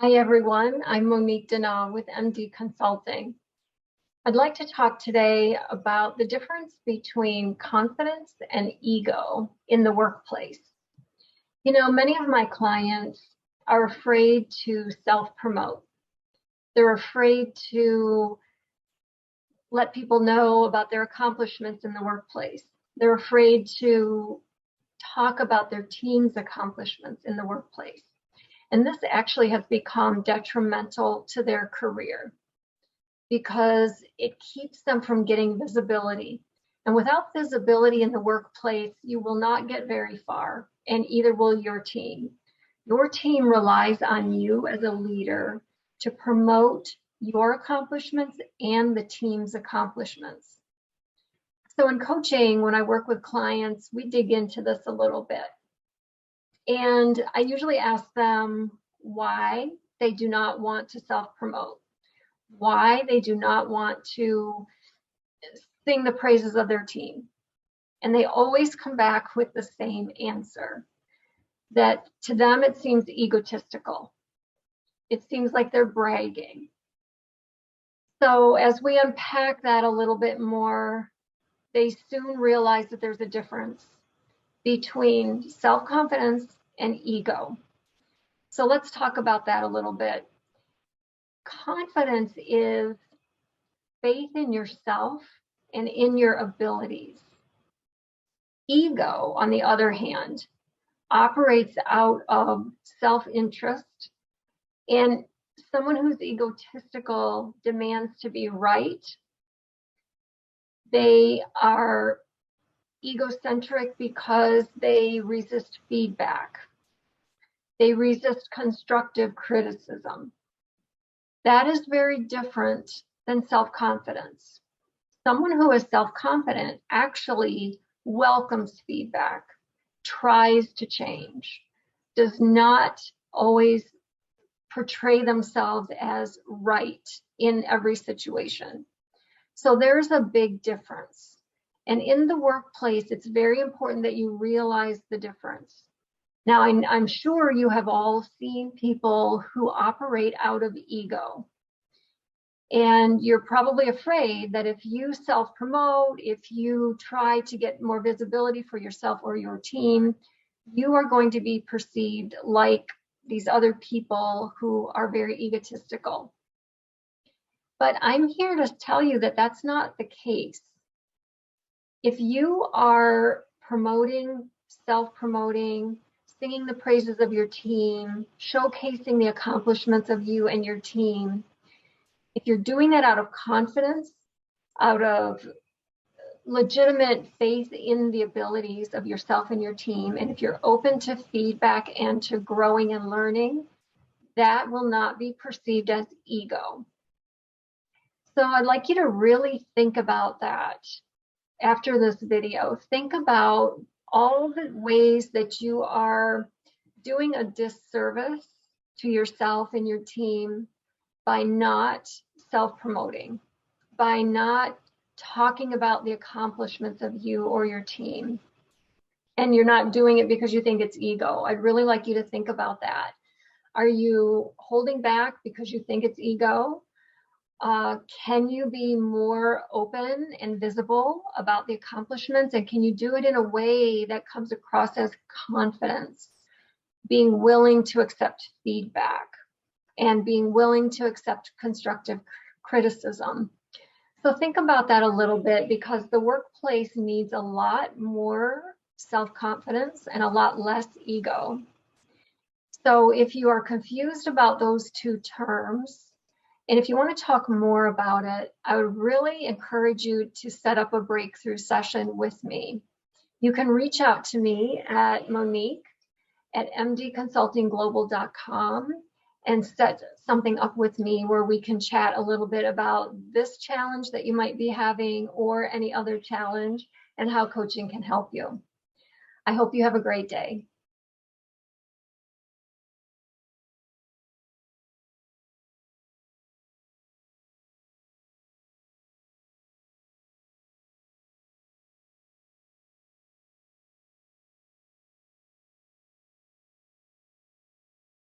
Hi everyone, I'm Monique Denaud with MD Consulting. I'd like to talk today about the difference between confidence and ego in the workplace. You know, many of my clients are afraid to self-promote. They're afraid to let people know about their accomplishments in the workplace. They're afraid to talk about their team's accomplishments in the workplace. And this actually has become detrimental to their career because it keeps them from getting visibility. And without visibility in the workplace, you will not get very far, and either will your team. Your team relies on you as a leader to promote your accomplishments and the team's accomplishments. So in coaching, when I work with clients, we dig into this a little bit. And I usually ask them why they do not want to self-promote, why they do not want to sing the praises of their team. And they always come back with the same answer, that to them it seems egotistical. It seems like they're bragging. So as we unpack that a little bit more, they soon realize that there's a difference between self-confidence and ego. So let's talk about that a little bit. Confidence is faith in yourself and in your abilities. Ego, on the other hand, operates out of self-interest, and someone who's egotistical demands to be right. They are egocentric because they resist feedback. They resist constructive criticism. That is very different than self-confidence. Someone who is self-confident actually welcomes feedback, tries to change, does not always portray themselves as right in every situation. So there's a big difference. And in the workplace, it's very important that you realize the difference. Now, I'm sure you have all seen people who operate out of ego. And you're probably afraid that if you self-promote, if you try to get more visibility for yourself or your team, you are going to be perceived like these other people who are very egotistical. But I'm here to tell you that that's not the case. If you are promoting, self-promoting, singing the praises of your team, showcasing the accomplishments of you and your team, if you're doing that out of confidence, out of legitimate faith in the abilities of yourself and your team, and if you're open to feedback and to growing and learning, that will not be perceived as ego. So I'd like you to really think about that after this video. Think about all the ways that you are doing a disservice to yourself and your team by not self-promoting, by not talking about the accomplishments of you or your team. And you're not doing it because you think it's ego. I'd really like you to think about that. Are you holding back because you think it's ego? Can you be more open and visible about the accomplishments? And can you do it in a way that comes across as confidence, being willing to accept feedback and being willing to accept constructive criticism? So think about that a little bit, because the workplace needs a lot more self-confidence and a lot less ego. So if you are confused about those two terms, and if you want to talk more about it, I would really encourage you to set up a breakthrough session with me. You can reach out to me at Monique@mdconsultingglobal.com and set something up with me where we can chat a little bit about this challenge that you might be having or any other challenge and how coaching can help you. I hope you have a great day.